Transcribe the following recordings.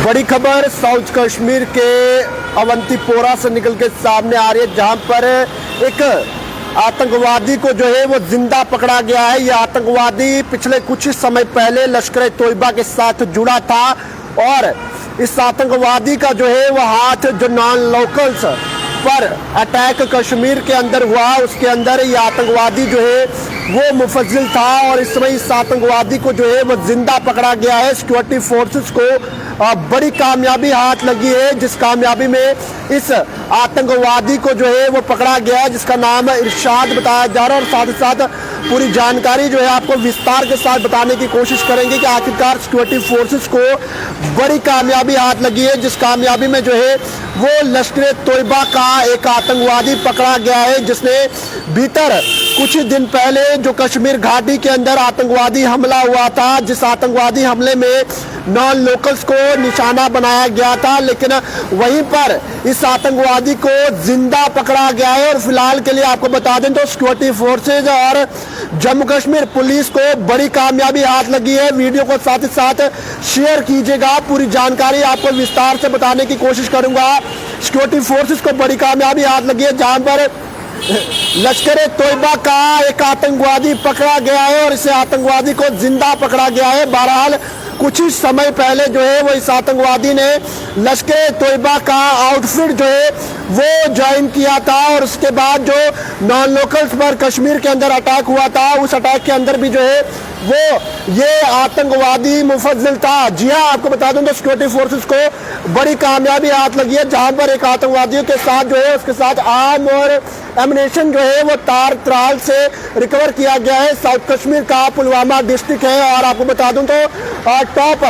बड़ी खबर साउथ कश्मीर के अवंतीपोरा से निकल के सामने आ रही है, जहां पर एक आतंकवादी को जो है वो जिंदा पकड़ा गया है। यह आतंकवादी पिछले कुछ समय पहले लश्कर तोयबा के साथ जुड़ा था और इस आतंकवादी का जो है वो हाथ जो नॉन लोकल्स पर अटैक कश्मीर के अंदर हुआ, उसके अंदर ये आतंकवादी जो है वो मुफज्जिल था और इस समय इस आतंकवादी को जो है वो जिंदा पकड़ा गया है। सिक्योरिटी फोर्सेस को बड़ी कामयाबी हाथ लगी है, जिस कामयाबी में इस आतंकवादी को जो है वो पकड़ा गया है, जिसका नाम इरशाद बताया जा रहा है। और साथ ही साथ पूरी जानकारी जो है आपको विस्तार के साथ बताने की कोशिश करेंगे कि आखिरकार सिक्योरिटी फोर्सेस को बड़ी कामयाबी हाथ लगी है, जिस कामयाबी में जो है वो लश्कर तोयबा का एक आतंकवादी पकड़ा गया है, जिसने भीतर कुछ दिन पहले जो कश्मीर घाटी के अंदर आतंकवादी हमला हुआ था, जिस आतंकवादी हमले में नॉन लोकल्स को निशाना बनाया गया था, लेकिन वहीं पर इस आतंकवादी को जिंदा पकड़ा गया है। और फिलहाल के लिए आपको बता दें तो सिक्योरिटी फोर्सेज और जम्मू कश्मीर पुलिस को बड़ी कामयाबी हाथ लगी है। वीडियो को साथ ही साथ शेयर कीजिएगा, पूरी जानकारी आपको विस्तार से बताने की कोशिश करूंगा। सिक्योरिटी फोर्सेज को बड़ी कामयाबी हाथ लगी है, जहां पर लश्कर तोयबा का एक आतंकवादी पकड़ा गया है और इसे आतंकवादी को जिंदा पकड़ा गया है। बहरहाल कुछ ही समय पहले जो है वो इस आतंकवादी ने लश्कर तोयबा का आउटफिट जो है वो ज्वाइन किया था और उसके बाद जो नॉन लोकल्स पर कश्मीर के अंदर अटैक हुआ था, उस अटैक के अंदर भी जो है वो ये आतंकवादी मुफज्जिल था। जी हाँ, आपको बता दूं तो सिक्योरिटी फोर्सेस को बड़ी कामयाबी हाथ लगी है, जहां पर एक आतंकवादियों के साथ जो है उसके साथ आर्म और एमिनेशन जो है वो तार त्राल से रिकवर किया गया है। साउथ कश्मीर का पुलवामा डिस्ट्रिक्ट है और आपको बता दूं तो टॉप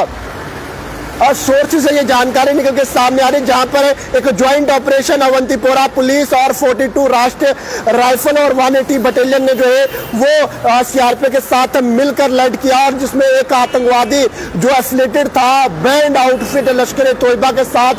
और सोर्सेज से ये जानकारी निकल के सामने आ रही है, जहां पर एक ज्वाइंट ऑपरेशन अवंतीपोरा पुलिस और 42 राष्ट्रीय राइफल और 180 बटालियन ने जो है वो सीआरपीएफ के साथ मिलकर लड़ किया और जिसमें एक आतंकवादी जो एफिलेटेड था बैंड आउटफिट लश्कर तोयबा के साथ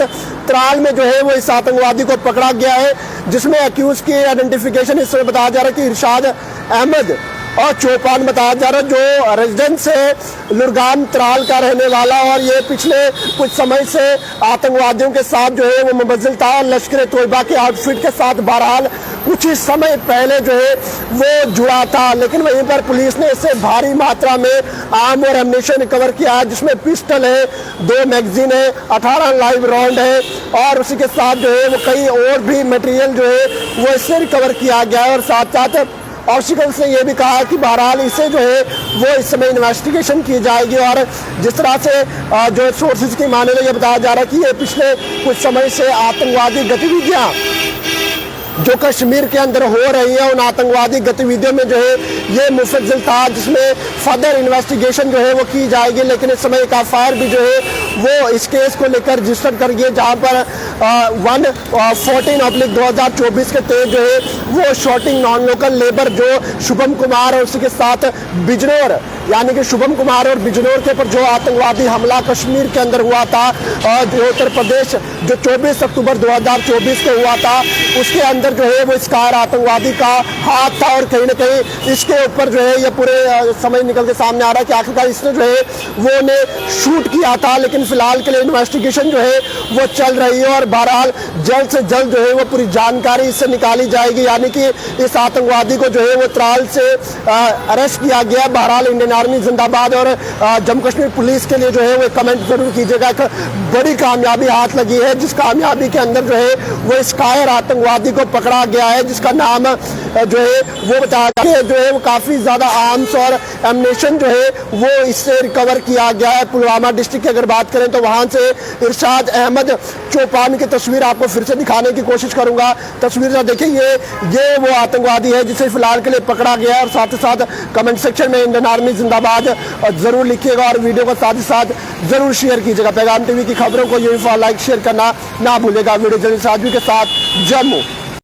त्राल में जो है वो इस आतंकवादी को पकड़ा गया है, जिसमें अक्यूज की आइडेंटिफिकेशन इस समय बताया जा रहा है कि इरशाद अहमद और चौपान बताया जा रहा है, जो रेजिडेंस है लुरगाम त्राल का रहने वाला और ये पिछले कुछ समय से आतंकवादियों के साथ जो है वो मुबज्जिल था लश्कर तोयबा के आउटफिट के साथ। बहरहाल कुछ ही समय पहले जो है वो जुड़ा था, लेकिन वहीं पर पुलिस ने इससे भारी मात्रा में आर्म और एमिनेशन रिकवर किया है, जिसमें पिस्टल है, 2 मैगजीन है, 18 लाइव राउंड है और उसी के साथ जो है वो कई और भी मटेरियल जो है वो इससे रिकवर किया गया है। और साथ साथ ऑफिशियल्स ने यह भी कहा कि बहरहाल इसे जो है वो इस समय इन्वेस्टिगेशन की जाएगी और जिस तरह से जो सोर्सेज की माने तो ये बताया जा रहा है कि ये पिछले कुछ समय से आतंकवादी गतिविधियां जो कश्मीर के अंदर हो रही है, उन आतंकवादी गतिविधियों में जो है ये मुफज्जिल था, जिसमें फर्दर इन्वेस्टिगेशन जो है वो की जाएगी। लेकिन इस समय एक एफआईआर भी जो है वो इस केस को लेकर रजिस्टर कर गई, जहां पर 114/2024 के तहत जो है वो शॉटिंग नॉन लोकल लेबर जो शुभम कुमार और उसी के साथ बिजनौर यानी कि शुभम कुमार और बिजनौर के पर जो आतंकवादी हमला कश्मीर के अंदर हुआ था और जो उत्तर प्रदेश जो 24 अक्टूबर 2024 को हुआ था, उसके अंदर जो है वो इस कार आतंकवादी का हाथ था और कहीं ना कहीं इसके ऊपर जो है ये पूरे समय निकल के सामने आ रहा है कि आखिरकार इसने जो है वो ने शूट किया था। लेकिन फिलहाल के लिए इन्वेस्टिगेशन जो है वो चल रही है और बहरहाल जल्द से जल्द जो है वो पूरी जानकारी इससे निकाली जाएगी, यानी कि इस आतंकवादी को जो है वो त्राल से अरेस्ट किया गया। बहरहाल इंडियन आर्मी जिंदाबाद और जम्मू कश्मीर पुलिस के लिए जो है वो कमेंट जरूर कीजिएगा। एक बड़ी कामयाबी हाथ लगी है, जिस कामयाबी के अंदर जो है वो इस कायर आतंकवादी को पकड़ा गया है, जिसका नाम जो है वो बताया गया जो है वो काफी ज्यादा आर्म्स और एमिनेशन जो है वो इससे रिकवर किया गया है। पुलवामा डिस्ट्रिक्ट की अगर बात करें तो वहां से इरशाद अहमद चौपान की तस्वीर आपको फिर से दिखाने की कोशिश करूंगा। तस्वीर देखिए, ये वो आतंकवादी है जिसे फिलहाल के लिए पकड़ा गया है। और साथ ही साथ कमेंट सेक्शन में इंडियन आर्मी जिंदाबाद जरूर लिखिएगा और वीडियो को साथ ही साथ जरूर शेयर कीजिएगा। पैगाम टीवी की खबरों को यूनिफॉर्म लाइक शेयर करना ना भूलेगा। वीडियो जर्नलिस्ट राजू के साथ जम्मू।